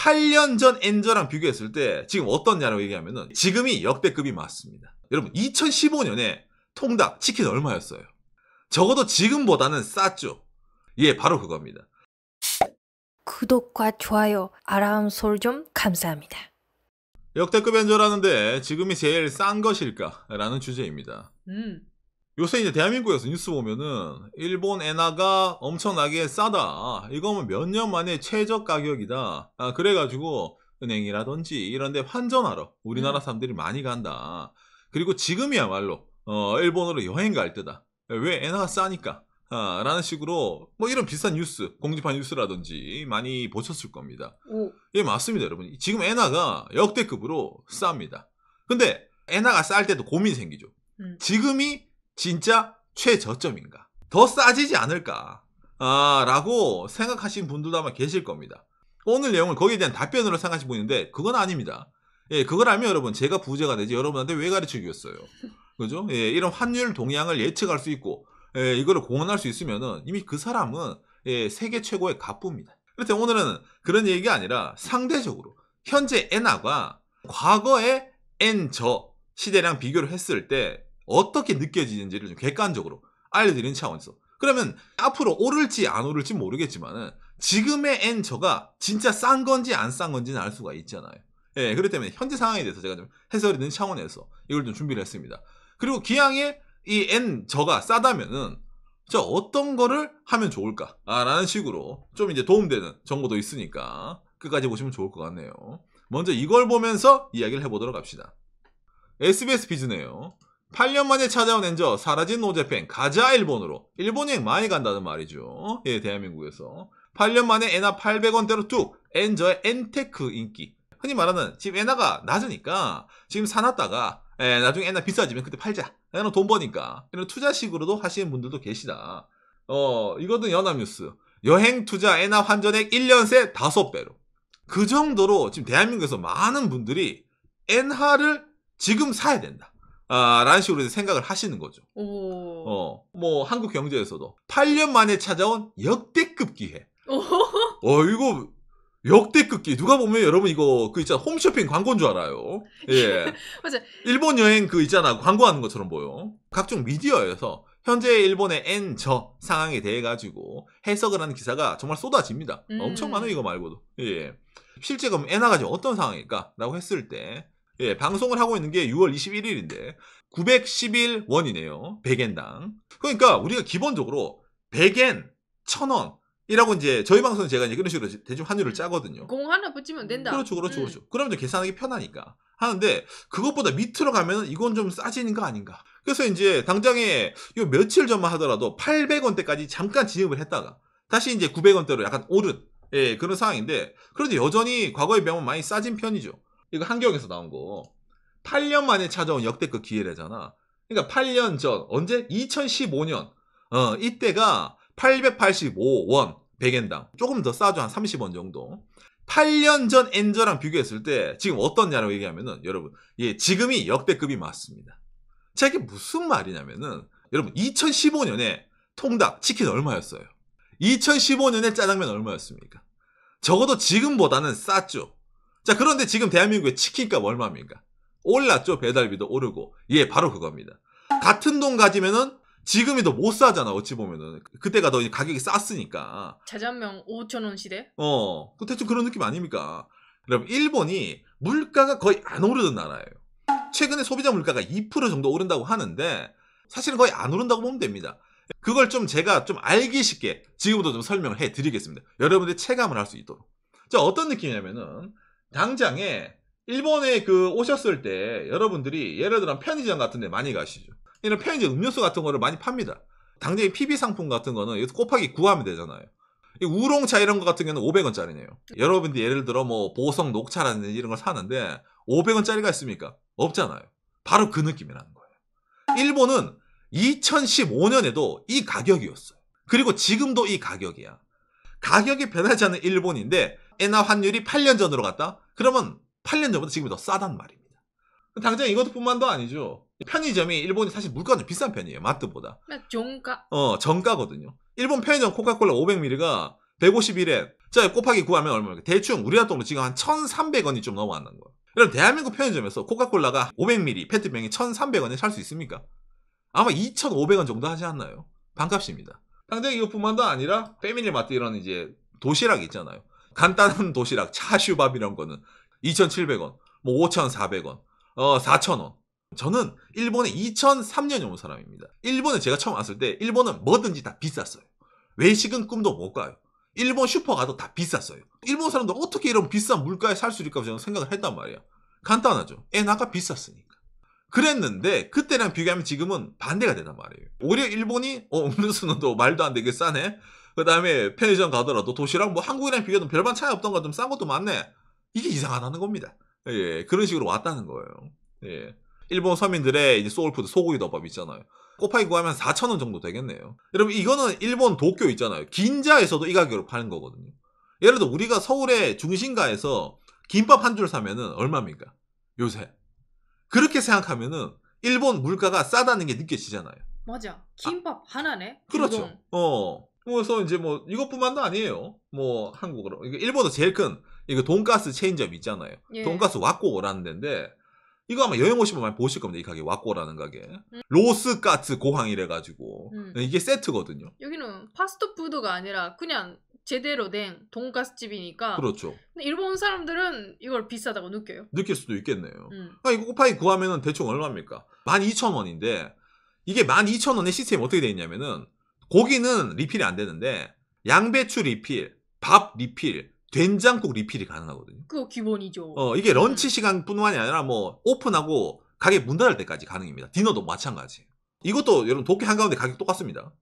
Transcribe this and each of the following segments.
8년 전 엔저랑 비교했을 때 지금 어떻냐라고 얘기하면은 지금이 역대급이 맞습니다. 여러분 2015년에 통닭 치킨 얼마였어요? 적어도 지금보다는 쌌죠. 예, 바로 그겁니다. 구독과 좋아요, 알람 설정 감사합니다. 역대급 엔저라는데 지금이 제일 싼 것일까? 라는 주제입니다. 요새 이제 대한민국에서 뉴스 보면은 일본 엔화가 엄청나게 싸다. 이거면 몇 년 만에 최저 가격이다. 그래가지고 은행이라든지 이런 데 환전하러 우리나라 사람들이 많이 간다. 그리고 지금이야말로 일본으로 여행 갈 때다. 왜 엔화가 싸니까? 라는 식으로 뭐 이런 비슷한 뉴스, 공지판 뉴스라든지 많이 보셨을 겁니다. 예, 맞습니다, 여러분. 지금 엔화가 역대급으로 쌉니다. 근데 엔화가 쌀 때도 고민이 생기죠. 지금이 진짜 최저점인가? 더 싸지지 않을까? 라고 생각하시는 분들도 아마 계실 겁니다. 오늘 내용을 거기에 대한 답변으로 생각하시는 분인데 그건 아닙니다. 예, 그걸 알면 여러분 제가 부자가 되지 여러분한테 왜 가르쳐주겠어요. 그죠? 예, 이런 환율 동향을 예측할 수 있고 예, 이거를 공언할 수 있으면은 이미 그 사람은 예, 세계 최고의 갑부입니다. 그래서 오늘은 그런 얘기가 아니라 상대적으로 현재 엔화가 과거의 엔저 시대랑 비교를 했을 때 어떻게 느껴지는지를 좀 객관적으로 알려드리는 차원에서 그러면 앞으로 오를지 안 오를지 모르겠지만은 지금의 엔저가 진짜 싼 건지 안 싼 건지는 알 수가 있잖아요. 예, 그렇기 때문에 현재 상황에 대해서 제가 좀 해설이 되는 차원에서 이걸 좀 준비를 했습니다. 그리고 기왕에 이 엔저가 싸다면은 저 어떤 거를 하면 좋을까? 라는 식으로 좀 이제 도움되는 정보도 있으니까 끝까지 보시면 좋을 것 같네요. 먼저 이걸 보면서 이야기를 해보도록 합시다. SBS 비즈네요. 8년 만에 찾아온 엔저 사라진 노재팬 가자 일본으로. 일본 여행 많이 간다는 말이죠. 예, 대한민국에서 8년 만에 엔화 800원대로 뚝 엔저의 엔테크 인기. 흔히 말하는 지금 엔화가 낮으니까 지금 사놨다가 나중에 엔화 비싸지면 그때 팔자. 나는 돈 버니까. 이런 투자식으로도 하시는 분들도 계시다. 이거는 연합뉴스. 여행 투자 엔화 환전액 1년 새 5배로. 그 정도로 지금 대한민국에서 많은 분들이 엔화를 지금 사야 된다. 라는 식으로 생각을 하시는 거죠. 뭐 한국 경제에서도 8년 만에 찾아온 역대급 기회. 이거 역대급 기회. 누가 보면 여러분 이거 그 있잖아 홈쇼핑 광고인 줄 알아요. 예. 맞아. 일본 여행 그 있잖아 광고하는 것처럼 보여. 각종 미디어에서 현재 일본의 엔저 상황에 대해 가지고 해석을 하는 기사가 정말 쏟아집니다. 엄청 많아요 이거 말고도. 예. 실제 그럼 엔화가 지금 어떤 상황일까라고 했을 때. 예, 방송을 하고 있는 게 6월 21일인데 911원이네요. 100엔당. 그러니까 우리가 기본적으로 100엔, 1000원이라고 이제 저희 방송은 제가 이제 그런 식으로 대충 환율을 짜거든요. 공 하나 붙이면 된다. 그렇죠. 그러면 이제 계산하기 편하니까 하는데 그것보다 밑으로 가면 이건 좀 싸지는 거 아닌가. 그래서 이제 당장에 요 며칠 전만 하더라도 800원대까지 잠깐 진입을 했다가 다시 이제 900원대로 약간 오른 예, 그런 상황인데 그런데 여전히 과거에 비하면 많이 싸진 편이죠. 이거 한경에서 나온 거 8년 만에 찾아온 역대급 기회래잖아. 그러니까 8년 전 언제? 2015년 이때가 885원 100엔당 조금 더 싸죠. 한 30원 정도. 8년 전 엔저랑 비교했을 때 지금 어떻냐라고 얘기하면은 여러분 예, 지금이 역대급이 맞습니다. 자, 이게 무슨 말이냐면은 여러분 2015년에 통닭 치킨 얼마였어요? 2015년에 짜장면 얼마였습니까? 적어도 지금보다는 쌌죠. 자, 그런데 지금 대한민국의 치킨값 얼마입니까? 올랐죠. 배달비도 오르고. 예, 바로 그겁니다. 같은 돈 가지면은 지금이 더 못 사잖아. 어찌 보면은 그때가 더 가격이 쌌으니까. 짜장면 5,000원 시대? 그 대충 그런 느낌 아닙니까? 여러분 일본이 물가가 거의 안 오르는 나라예요. 최근에 소비자 물가가 2% 정도 오른다고 하는데 사실은 거의 안 오른다고 보면 됩니다. 그걸 좀 제가 좀 알기 쉽게 지금부터 좀 설명을 해드리겠습니다. 여러분들이 체감을 할 수 있도록. 자, 어떤 느낌이냐면은 당장에 일본에 그 오셨을 때 여러분들이 예를 들어 편의점 같은 데 많이 가시죠. 이런 편의점 음료수 같은 거를 많이 팝니다. 당장에 PB 상품 같은 거는 여기서 곱하기 9 하면 되잖아요. 이 우롱차 이런 거 같은 경우는 500원짜리네요. 여러분들이 예를 들어 뭐 보성 녹차라든지 이런 걸 사는데 500원짜리가 있습니까? 없잖아요. 바로 그 느낌이라는 거예요. 일본은 2015년에도 이 가격이었어요. 그리고 지금도 이 가격이야. 가격이 변하지 않는 일본인데 엔화 환율이 8년 전으로 갔다? 그러면 8년 전보다 지금이 더 싸단 말입니다. 당장 이것뿐만도 아니죠. 편의점이 일본이 사실 물가가 좀 비싼 편이에요. 마트보다. 정가. 정가거든요. 일본 편의점 코카콜라 500ml가 151엔. 자, 곱하기 9하면 얼마입니까? 대충 우리나라 돈으로 지금 한 1,300원이 좀 넘어간다는 거예요. 그럼 대한민국 편의점에서 코카콜라가 500ml 페트병에 1,300원에 살 수 있습니까? 아마 2,500원 정도 하지 않나요? 반값입니다. 당장 이것뿐만도 아니라 패밀리마트 이런 이제 도시락 있잖아요. 간단한 도시락, 차슈밥 이런 거는 2,700원, 뭐 5,400원, 4,000원. 저는 일본에 2003년에 온 사람입니다. 일본에 제가 처음 왔을 때 일본은 뭐든지 다 비쌌어요. 외식은 꿈도 못 가요. 일본 슈퍼 가도 다 비쌌어요. 일본 사람들 어떻게 이런 비싼 물가에 살 수 있을까 저는 생각을 했단 말이야. 간단하죠. 엔화가 비쌌으니까. 그랬는데 그때랑 비교하면 지금은 반대가 되단 말이에요. 오히려 일본이 음료수는 또 말도 안 되게 싸네. 그 다음에 편의점 가더라도 도시락 뭐 한국이랑 비교해도 별반 차이 없던 거 좀 싼 것도 많네. 이게 이상하다는 겁니다. 예, 그런 식으로 왔다는 거예요. 예. 일본 서민들의 이제 소울푸드 소고기 덮밥 있잖아요. 곱하기 구하면 4,000원 정도 되겠네요. 여러분 이거는 일본 도쿄 있잖아요. 긴자에서도 이 가격으로 파는 거거든요. 예를 들어 우리가 서울의 중심가에서 김밥 한 줄 사면은 얼마입니까? 요새. 그렇게 생각하면은 일본 물가가 싸다는 게 느껴지잖아요. 맞아. 김밥 하나네. 그렇죠. 그래서 이제 뭐 이것뿐만도 아니에요. 뭐 한국으로. 일본도 제일 큰 이거 돈가스 체인점 있잖아요. 예. 돈가스 왁고라는 데인데 이거 아마 여행 오시면 많이 보실 겁니다. 이 가게 왁고라는 가게. 로스가츠 고항이래 가지고 이게 세트거든요. 여기는 파스트푸드가 아니라 그냥 제대로 된 돈가스 집이니까. 그렇죠. 근데 일본 사람들은 이걸 비싸다고 느껴요. 느낄 수도 있겠네요. 이거 곱하기 9하면은 대충 얼마입니까? 12,000원인데 이게 12,000원의 시스템이 어떻게 되어 있냐면은 고기는 리필이 안 되는데 양배추 리필, 밥 리필, 된장국 리필이 가능하거든요. 그거 기본이죠. 이게 런치 시간뿐만이 아니라 뭐 오픈하고 가게 문 닫을 때까지 가능입니다. 디너도 마찬가지. 이것도 여러분 도쿄 한가운데 가격 똑같습니다.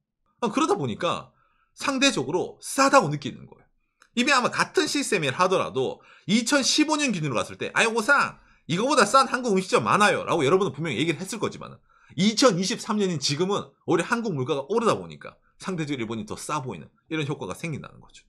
그러다 보니까 상대적으로 싸다고 느끼는 거예요. 이게 아마 같은 시스템을 하더라도 2015년 기준으로 갔을 때 아이고상 이거보다 싼 한국 음식점 많아요 라고 여러분은 분명히 얘기를 했을 거지만 2023년인 지금은 오히려 한국 물가가 오르다 보니까 상대적으로 일본이 더 싸 보이는 이런 효과가 생긴다는 거죠.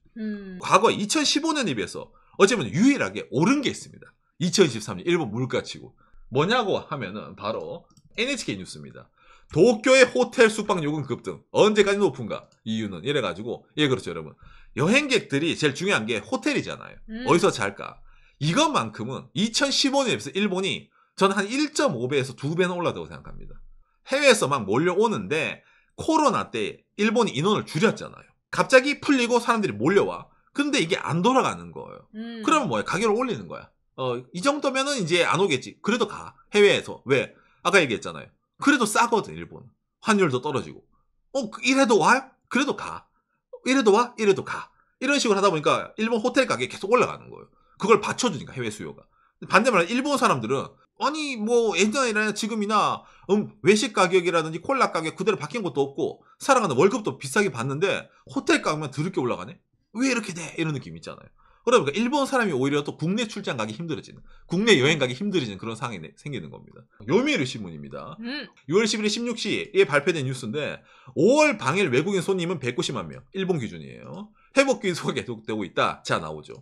과거 2015년에 비해서 어쩌면 유일하게 오른 게 있습니다. 2023년 일본 물가치고 뭐냐고 하면은 바로 NHK 뉴스입니다. 도쿄의 호텔 숙박 요금 급등 언제까지 높은가? 이유는 이래가지고 예 그렇죠 여러분. 여행객들이 제일 중요한 게 호텔이잖아요. 어디서 잘까? 이것만큼은 2015년에 비해서 일본이 저는 한 1.5배에서 2배는 올랐다고 생각합니다. 해외에서 막 몰려오는데 코로나 때 일본이 인원을 줄였잖아요. 갑자기 풀리고 사람들이 몰려와. 근데 이게 안 돌아가는 거예요. 그러면 뭐야? 가격을 올리는 거야. 이 정도면은 이제 안 오겠지. 그래도 가. 해외에서. 왜? 아까 얘기했잖아요. 그래도 싸거든, 일본. 환율도 떨어지고. 이래도 와요? 그래도 가. 이래도 와? 이래도 가. 이런 식으로 하다 보니까 일본 호텔 가격이 계속 올라가는 거예요. 그걸 받쳐주니까, 해외 수요가. 반대말로 일본 사람들은 아니 뭐 예전이나 지금이나 외식 가격이라든지 콜라 가격 그대로 바뀐 것도 없고 살아가는 월급도 비싸게 받는데 호텔 가격만 더럽게 올라가네? 왜 이렇게 돼? 이런 느낌 있잖아요. 그러니까 일본 사람이 오히려 또 국내 출장 가기 힘들어지는 국내 여행 가기 힘들어지는 그런 상황이 생기는 겁니다. 요미우리 신문입니다. 6월 11일 16시에 발표된 뉴스인데 5월 당일 외국인 손님은 190만 명 일본 기준이에요. 회복 기조가 계속되고 있다. 자 나오죠.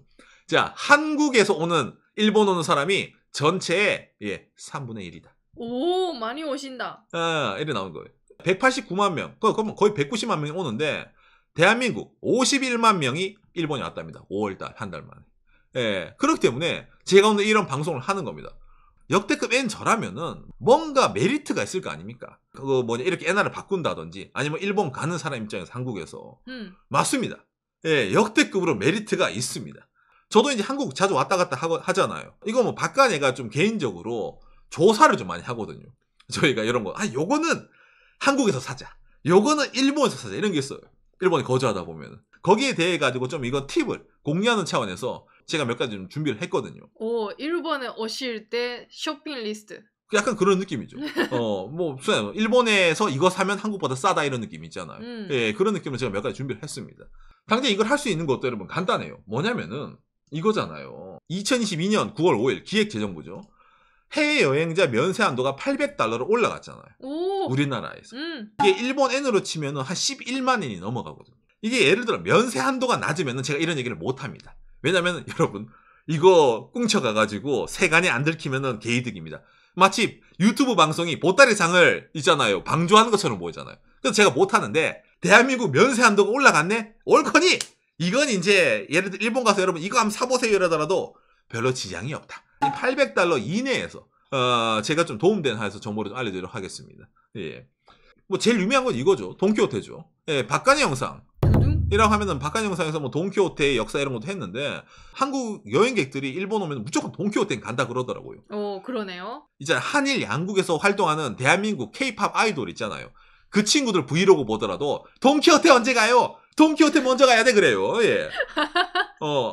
자 한국에서 오는 일본 오는 사람이 전체의 3분의 1이다. 오 많이 오신다. 이래 나온 거예요. 189만 명. 그럼 거의 190만 명이 오는데 대한민국 51만 명이 일본에 왔답니다. 5월달 한 달 만에. 예, 그렇기 때문에 제가 오늘 이런 방송을 하는 겁니다. 역대급 N 저라면은 뭔가 메리트가 있을 거 아닙니까? 그거 뭐냐 이렇게 엔화를 바꾼다든지 아니면 일본 가는 사람 입장에서 한국에서 맞습니다. 예, 역대급으로 메리트가 있습니다. 저도 이제 한국 자주 왔다 갔다 하잖아요. 이거 뭐 바깥에가 좀 개인적으로 조사를 좀 많이 하거든요. 저희가 이런 거, 요거는 한국에서 사자. 요거는 일본에서 사자. 이런 게 있어요. 일본에 거주하다 보면. 거기에 대해 가지고 좀 이건 팁을 공유하는 차원에서 제가 몇 가지 좀 준비를 했거든요. 오, 일본에 오실 때 쇼핑 리스트. 약간 그런 느낌이죠. 뭐, 일본에서 이거 사면 한국보다 싸다 이런 느낌 있잖아요. 예, 그런 느낌으로 제가 몇 가지 준비를 했습니다. 당장 이걸 할 수 있는 것도 여러분 간단해요. 뭐냐면은 이거잖아요. 2022년 9월 5일 기획재정부죠. 해외여행자 면세 한도가 800달러로 올라갔잖아요. 오. 우리나라에서. 이게 일본 N으로 치면은 한 11만 엔이 넘어가거든요. 이게 예를 들어 면세 한도가 낮으면은 제가 이런 얘기를 못 합니다. 왜냐면 여러분 이거 꿍쳐가가지고 세간이 안 들키면은 개이득입니다. 마치 유튜브 방송이 보따리상을 있잖아요. 방조하는 것처럼 보이잖아요. 그래서 제가 못 하는데 대한민국 면세 한도가 올라갔네? 옳거니 이건 이제 예를 들어 일본 가서 여러분 이거 한번 사보세요 이러더라도 별로 지장이 없다. $800 이내에서 제가 좀 도움된 한에서 정보를 좀 알려드리도록 하겠습니다. 예. 뭐 제일 유명한 건 이거죠. 돈키호테죠. 예, 박간의 영상. 이라고 하면은 박간의 영상에서 뭐 돈키호테의 역사 이런 것도 했는데 한국 여행객들이 일본 오면 무조건 돈키호테는 간다 그러더라고요. 그러네요. 이제 한일 양국에서 활동하는 대한민국 K-팝 아이돌 있잖아요. 그 친구들 브이로그 보더라도 돈키호테 언제 가요? 돈키호테 먼저 가야 돼 그래요. 예.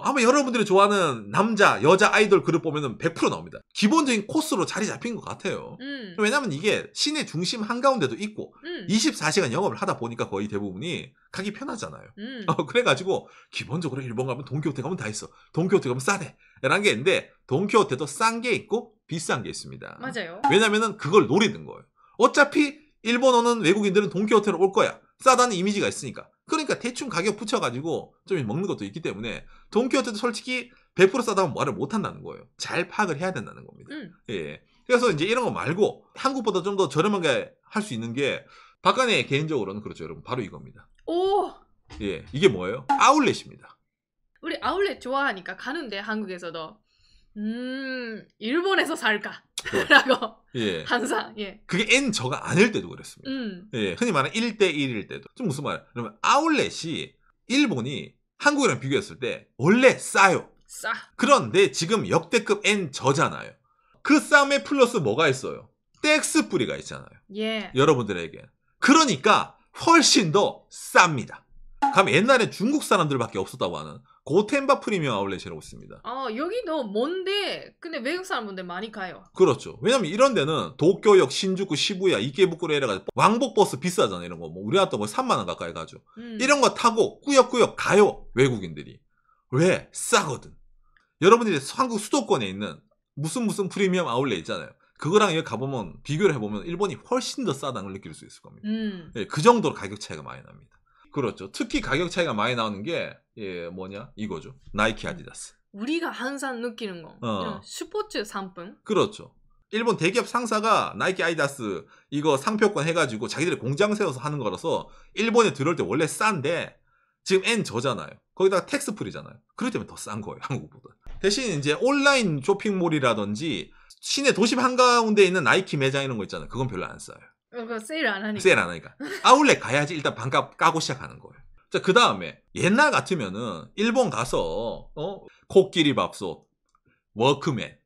아마 여러분들이 좋아하는 남자, 여자 아이돌 그룹 보면은 100% 나옵니다. 기본적인 코스로 자리 잡힌 것 같아요. 왜냐면 이게 시내 중심 한가운데도 있고 24시간 영업을 하다 보니까 거의 대부분이 가기 편하잖아요. 그래가지고 기본적으로 일본 가면 돈키호테 가면 다 있어. 돈키호테 가면 싸대. 라는 게 있는데 돈키호테도 싼 게 있고 비싼 게 있습니다. 맞아요. 왜냐면은 그걸 노리는 거예요. 어차피 일본 오는 외국인들은 돈키호테로 올 거야. 싸다는 이미지가 있으니까. 그러니까 대충 가격 붙여가지고 좀 먹는 것도 있기 때문에 돈키호테도 솔직히 100% 싸다면 말을 못한다는 거예요. 잘 파악을 해야 된다는 겁니다. 예. 그래서 이제 이런 거 말고 한국보다 좀 더 저렴하게 할 수 있는 게 박간의 개인적으로는 그렇죠 여러분. 바로 이겁니다. 오! 예, 이게 뭐예요? 아울렛입니다. 우리 아울렛 좋아하니까 가는데 한국에서도 일본에서 살까? 라고 예. 항상 예. 그게 N저가 아닐 때도 그랬습니다. 예, 흔히 말하는 1대1일 때도. 좀 무슨 말이야? 그러면 아울렛이 일본이 한국이랑 비교했을 때 원래 싸요. 싸. 그런데 지금 역대급 N저잖아요. 그 쌈에 플러스 뭐가 있어요? 텍스 뿌리가 있잖아요. 예. 여러분들에게. 그러니까 훨씬 더 쌉니다. 그럼 옛날에 중국 사람들밖에 없었다고 하는 고텐바 프리미엄 아울렛이라고 있습니다. 여기도 먼데 근데 외국 사람분들 많이 가요. 그렇죠. 왜냐면 이런 데는 도쿄역, 신주쿠, 시부야, 이케부쿠로 이래가지고 왕복버스 비싸잖아요. 이런 거. 뭐 우리나라 뭐 3만 원 가까이 가죠. 이런 거 타고 꾸역꾸역 가요. 외국인들이. 왜? 싸거든. 여러분들이 한국 수도권에 있는 무슨 프리미엄 아울렛 있잖아요. 그거랑 여기 가보면 비교를 해보면 일본이 훨씬 더 싸다는 걸 느낄 수 있을 겁니다. 예, 그 정도로 가격 차이가 많이 납니다. 그렇죠. 특히 가격 차이가 많이 나오는 게 이거죠. 나이키, 아디다스. 우리가 항상 느끼는 거. 이런 스포츠 상품. 그렇죠. 일본 대기업 상사가 나이키, 아디다스 이거 상표권 해가지고 자기들이 공장 세워서 하는 거라서 일본에 들어올 때 원래 싼데 지금 N저잖아요. 거기다가 텍스 프리잖아요. 그렇기 때문에 더 싼 거예요. 한국보다. 대신 이제 온라인 쇼핑몰이라든지 시내 도심 한가운데 있는 나이키 매장 이런 거 있잖아요. 그건 별로 안 싸요. 그거 세일 안 하니까. 세일 안 하니까. 아울렛 가야지 일단 반값 까고 시작하는 거예요. 자, 그 다음에 옛날 같으면은 일본 가서 코끼리 밥솥, 워크맨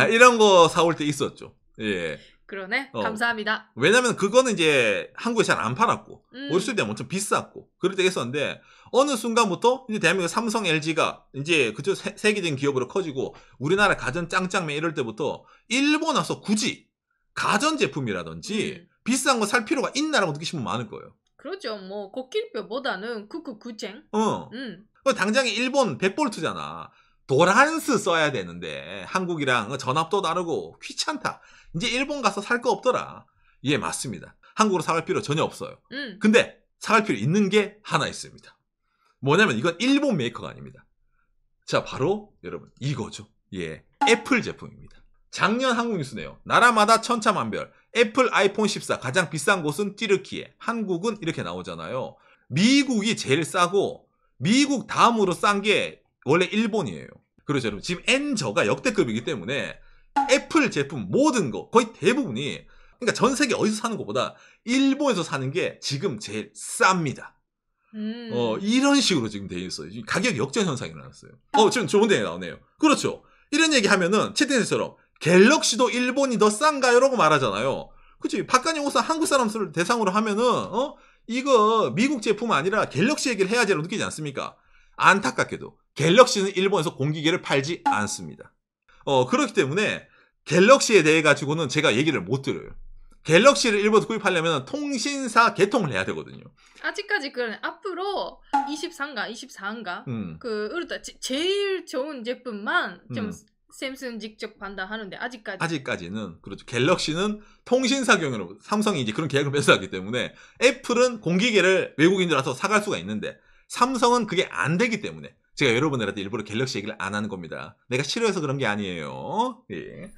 이런 거 사올 때 있었죠. 예. 그러네. 감사합니다. 왜냐면 그거는 이제 한국에 잘 안 팔았고 어렸을 때 엄청 비쌌고 그럴 때가 있었는데 어느 순간부터 이제 대한민국 삼성, LG가 이제 그쪽 세계적인 기업으로 커지고 우리나라 가전 짱짱맨 이럴 때부터 일본 와서 굳이 가전 제품이라든지 비싼 거 살 필요가 있나라고 느끼시면 많을 거예요. 그렇죠. 뭐 코끼리뼈보다는 쿠쿠쿠쟁. 당장에 일본 100볼트잖아. 도란스 써야 되는데 한국이랑 전압도 다르고 귀찮다. 이제 일본 가서 살 거 없더라. 예, 맞습니다. 한국으로 사갈 필요 전혀 없어요. 근데 사갈 필요 있는 게 하나 있습니다. 뭐냐면 이건 일본 메이커가 아닙니다. 자, 바로 여러분 이거죠. 예, 애플 제품입니다. 작년 한국 뉴스네요. 나라마다 천차만별. 애플 아이폰 14 가장 비싼 곳은 띠르키예. 한국은 이렇게 나오잖아요. 미국이 제일 싸고 미국 다음으로 싼 게 원래 일본이에요. 그렇죠, 여러분. 지금 N저가 역대급이기 때문에 애플 제품 모든 거 거의 대부분이 그러니까 전 세계 어디서 사는 것보다 일본에서 사는 게 지금 제일 쌉니다. 이런 식으로 지금 돼 있어요. 가격 역전 현상이 일어났어요. 지금 좋은 데 나오네요. 그렇죠. 이런 얘기 하면은 채팅에서처럼 갤럭시도 일본이 더 싼가요? 라고 말하잖아요. 그치? 박간영 우선 한국 사람들 대상으로 하면은 이거 미국 제품 아니라 갤럭시 얘기를 해야지라고 느끼지 않습니까? 안타깝게도 갤럭시는 일본에서 공기계를 팔지 않습니다. 그렇기 때문에 갤럭시에 대해 가지고는 제가 얘기를 못 드려요. 갤럭시를 일본에서 구입하려면 통신사 개통을 해야 되거든요. 아직까지 그러네. 앞으로 24인가 그 울타 제일 좋은 제품만 좀 샘슨 직접 판다 하는데 아직까지는 그렇죠. 갤럭시는 통신사 경영으로 삼성이 이제 그런 계약을 맺어왔기 때문에 애플은 공기계를 외국인들 와서 사갈 수가 있는데 삼성은 그게 안 되기 때문에 제가 여러분들한테 일부러 갤럭시 얘기를 안 하는 겁니다. 내가 싫어해서 그런 게 아니에요. 예.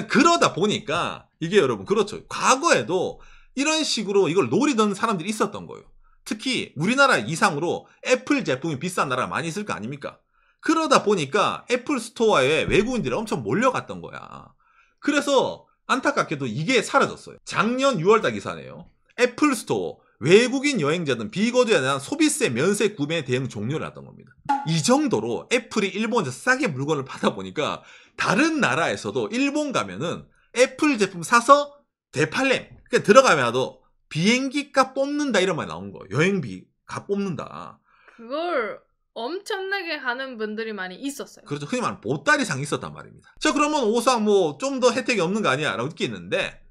그러다 보니까 이게 여러분 그렇죠. 과거에도 이런 식으로 이걸 노리던 사람들이 있었던 거예요. 특히 우리나라 이상으로 애플 제품이 비싼 나라가 많이 있을 거 아닙니까? 그러다 보니까 애플 스토어에 외국인들이 엄청 몰려갔던 거야. 그래서 안타깝게도 이게 사라졌어요. 작년 6월달 기사네요. 애플 스토어 외국인 여행자든 비거주에 대한 소비세 면세 구매 대응 종료를 했던 겁니다. 이 정도로 애플이 일본에서 싸게 물건을 받아보니까 다른 나라에서도 일본 가면은 애플 제품 사서 되팔렘, 그냥 들어가면도 비행기 값 뽑는다 이런 말 나온 거예요. 여행비 값 뽑는다. 그걸 엄청나게 하는 분들이 많이 있었어요. 그렇죠. 흔히 말하는 보따리상이 있었단 말입니다. 자, 그러면 오상 뭐 좀 더 혜택이 없는 거 아니야? 라고 느끼는데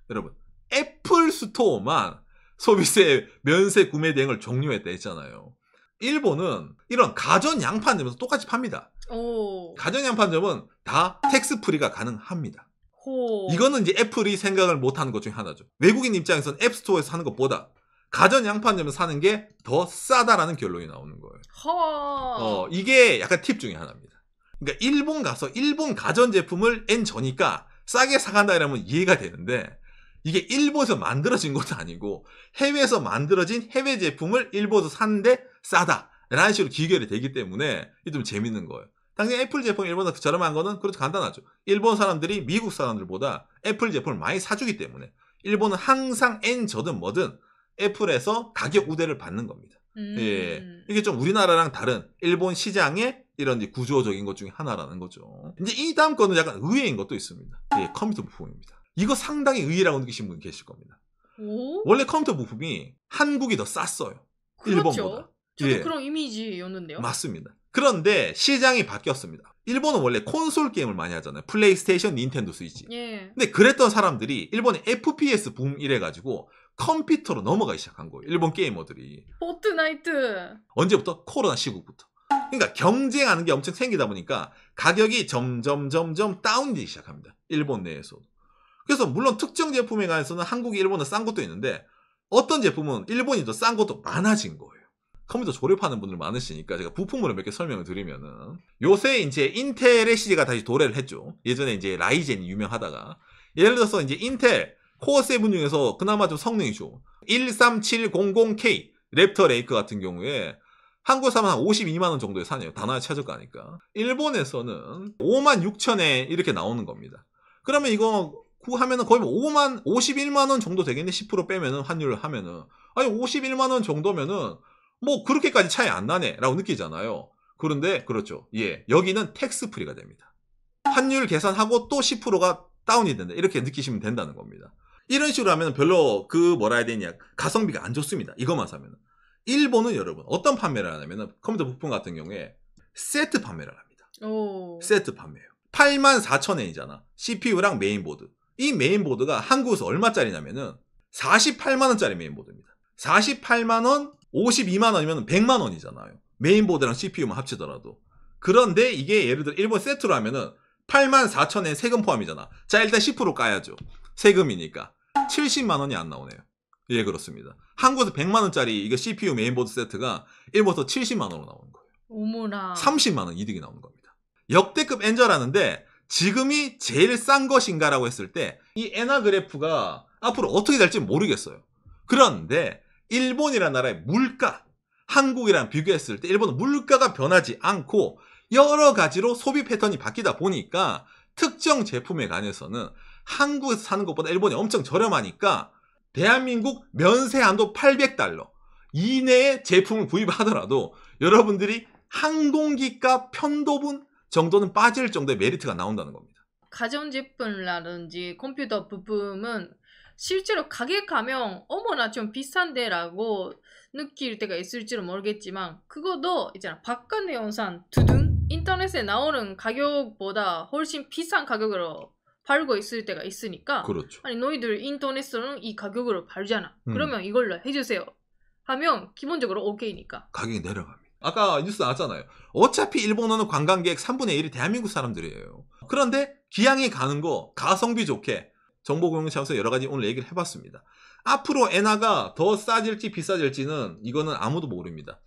여러분, 애플 스토어만 소비세 면세 구매 대행을 종료했다 했잖아요. 일본은 이런 가전 양판점에서 똑같이 팝니다. 오. 가전 양판점은 다 텍스 프리가 가능합니다. 호. 이거는 이제 애플이 생각을 못하는 것 중에 하나죠. 외국인 입장에서는 앱스토어에서 사는 것보다 가전 양판점에서 사는 게 더 싸다라는 결론이 나오는 거예요. 이게 약간 팁 중에 하나입니다. 그러니까 일본 가서 일본 가전 제품을 저니까 싸게 사간다 이러면 이해가 되는데 이게 일본에서 만들어진 것도 아니고 해외에서 만들어진 해외 제품을 일본에서 사는데 싸다 라는 식으로 기결이 되기 때문에 이게 좀 재밌는 거예요. 당연히 애플 제품이 일본에서 저렴한 거는 그렇죠, 간단하죠. 일본 사람들이 미국 사람들보다 애플 제품을 많이 사주기 때문에 일본은 항상 N저든 뭐든 애플에서 가격 우대를 받는 겁니다. 예, 이게 좀 우리나라랑 다른 일본 시장의 이런 이제 구조적인 것 중에 하나라는 거죠. 이제 이 다음 거는 약간 의외인 것도 있습니다. 예, 컴퓨터 부품입니다. 이거 상당히 의외라고 느끼신 분 계실 겁니다. 오? 원래 컴퓨터 부품이 한국이 더 쌌어요. 그렇죠. 일본보다. 저도 예. 그런 이미지였는데요. 맞습니다. 그런데 시장이 바뀌었습니다. 일본은 원래 콘솔 게임을 많이 하잖아요. 플레이스테이션, 닌텐도 스위치. 예. 근데 그랬던 사람들이 일본의 FPS 붐 이래가지고 컴퓨터로 넘어가기 시작한 거예요. 일본 게이머들이. 포트나이트. 언제부터? 코로나 시국부터. 그러니까 경쟁하는 게 엄청 생기다 보니까 가격이 점점 다운되기 시작합니다. 일본 내에서도. 그래서 물론 특정 제품에 관해서는 한국이 일본은 싼 것도 있는데 어떤 제품은 일본이 더 싼 것도 많아진 거예요. 컴퓨터 조립하는 분들 많으시니까 제가 부품으로 몇 개 설명을 드리면은 요새 이제 인텔의 시대가 다시 도래를 했죠. 예전에 이제 라이젠이 유명하다가 예를 들어서 이제 인텔 코어 7 중에서 그나마 좀 성능이 좋은 13700K 랩터 레이크 같은 경우에 한국 사면 한 52만 원 정도에 사네요. 단화 최저가니까. 일본에서는 56,000에 이렇게 나오는 겁니다. 그러면 이거 구하면은 거의 뭐 51만 원 정도 되겠네. 10% 빼면은 환율을 하면은. 아니 51만 원 정도면은 뭐 그렇게까지 차이 안 나네 라고 느끼잖아요. 그런데 그렇죠. 예, 여기는 텍스 프리가 됩니다. 환율 계산하고 또 10%가 다운이 된다. 이렇게 느끼시면 된다는 겁니다. 이런 식으로 하면 별로 뭐라 해야 되냐, 가성비가 안 좋습니다. 이것만 사면. 일본은 여러분 어떤 판매를 하냐면 컴퓨터 부품 같은 경우에 세트 판매를 합니다. 오. 세트 판매예요. 84,000엔이잖아. CPU랑 메인보드. 이 메인보드가 한국에서 얼마짜리냐면은 48만원짜리 메인보드입니다. 48만원, 52만원이면 100만원이잖아요. 메인보드랑 CPU만 합치더라도. 그런데 이게 예를 들어 일본 세트로 하면은 84,000엔 세금 포함이잖아. 자, 일단 10% 까야죠. 세금이니까 70만원이 안 나오네요. 예, 그렇습니다. 한국에서 100만원짜리 이거 CPU 메인보드 세트가 일본에서 70만원으로 나오는 거예요. 어머나. 30만원 이득이 나오는 겁니다. 역대급 엔저라는데 지금이 제일 싼 것인가라고 했을 때 이 엔화 그래프가 앞으로 어떻게 될지 모르겠어요. 그런데 일본이라는 나라의 물가, 한국이랑 비교했을 때 일본은 물가가 변하지 않고 여러 가지로 소비 패턴이 바뀌다 보니까 특정 제품에 관해서는 한국에서 사는 것보다 일본이 엄청 저렴하니까 대한민국 면세 한도 800달러 이내의 제품을 구입하더라도 여러분들이 항공기값 편도분 정도는 빠질 정도의 메리트가 나온다는 겁니다. 가전제품이라든지 컴퓨터 부품은 실제로 가게 가면 어머나 좀 비싼데 라고 느낄 때가 있을지는 모르겠지만 그것도 있잖아, 박간의 영상 두둥 인터넷에 나오는 가격보다 훨씬 비싼 가격으로 팔고 있을 때가 있으니까. 그렇죠. 아니 너희들 인터넷으로는 이 가격으로 팔잖아. 그러면 이걸로 해주세요 하면 기본적으로 오케이니까 가격이 내려갑니다. 아까 뉴스 나왔잖아요. 어차피 일본어는 관광객 3분의 1이 대한민국 사람들이에요. 그런데 기왕에 가는 거 가성비 좋게 정보 공유 차원에서 여러 가지 오늘 얘기를 해봤습니다. 앞으로 엔화가 더 싸질지 비싸질지는 이거는 아무도 모릅니다.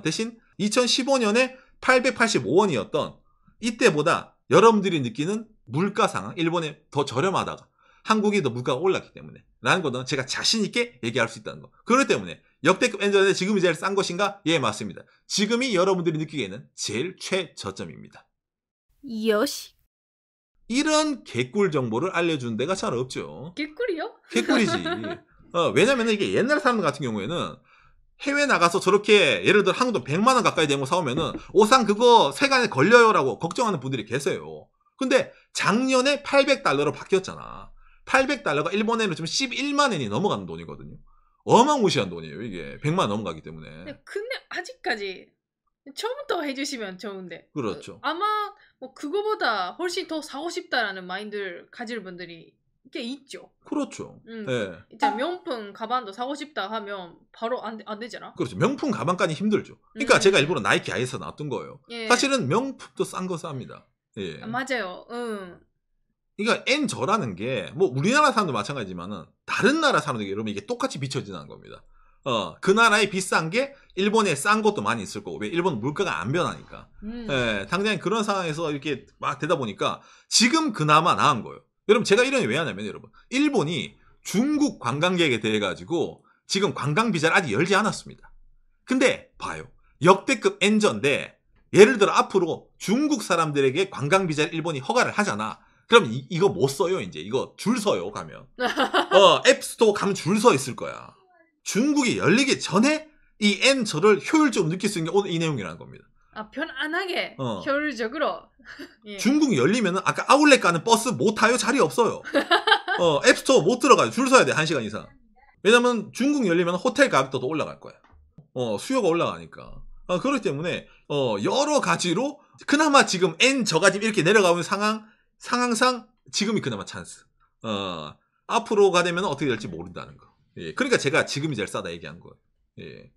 대신 2015년에 885원이었던 이때보다 여러분들이 느끼는 물가 상황, 일본이 더 저렴하다가 한국이 더 물가가 올랐기 때문에 라는 거는 제가 자신 있게 얘기할 수 있다는 거. 그렇기 때문에 역대급 엔저인데 지금이 제일 싼 것인가? 예, 맞습니다. 지금이 여러분들이 느끼기에는 제일 최저점입니다. 요시. 이런 개꿀 정보를 알려주는 데가 잘 없죠. 개꿀이요? 개꿀이지. 왜냐면 이게 옛날 사람들 같은 경우에는 해외 나가서 저렇게 예를 들어 한국 돈 100만 원 가까이 되는 거 사오면은 오상 그거 세간에 걸려요라고 걱정하는 분들이 계세요. 근데 작년에 800달러로 바뀌었잖아. 800달러가 일본에는 지금 11만 엔이 넘어가는 돈이거든요. 어마무시한 돈이에요, 이게. 100만 넘어가기 때문에. 근데 아직까지 처음부터 해주시면 좋은데. 그렇죠. 아마 뭐 그거보다 훨씬 더 사고 싶다라는 마인드를 가질 분들이 꽤 있죠. 그렇죠. 네. 진짜 명품 가방도 사고 싶다 하면 바로 안 되잖아. 그렇죠. 명품 가방까지 힘들죠. 그러니까 제가 일부러 나이키 아이에서 놨던 거예요. 예. 사실은 명품도 싼 거 쌉니다. 예. 맞아요. 그러니까 N저라는 게 뭐 우리나라 사람도 마찬가지지만은 다른 나라 사람들에게 여러분 이게 똑같이 비춰지는 겁니다. 그 나라에 비싼 게 일본에 싼 것도 많이 있을 거고 왜 일본 물가가 안 변하니까. 예, 당장 그런 상황에서 이렇게 막 되다 보니까 지금 그나마 나은 거예요. 여러분 제가 이런 게 왜 하냐면 여러분 일본이 중국 관광객에 대해 가지고 지금 관광 비자를 아직 열지 않았습니다. 근데 봐요. 역대급 N저인데 예를 들어 앞으로 중국 사람들에게 관광 비자를 일본이 허가를 하잖아. 그럼 이거 못 써요 이제. 이거 줄 서요 가면. 앱스토어 가면 줄 서 있을 거야. 중국이 열리기 전에 이 N저를 효율적으로 느낄 수 있는 게 오늘 이 내용이라는 겁니다. 편안하게 효율적으로. 예. 중국이 열리면은 아까 아울렛 가는 버스 못 타요? 자리 없어요. 앱스토어 못 들어가요. 줄 서야 돼 1시간 이상. 왜냐면 중국 열리면 호텔 가격도 올라갈 거야. 수요가 올라가니까. 그렇기 때문에 여러 가지로 그나마 지금 N저가 지금 이렇게 내려가는 상황상 지금이 그나마 찬스. 앞으로가 되면 어떻게 될지 모른다는 거. 예. 그러니까 제가 지금이 제일 싸다 얘기한 거예요. 예.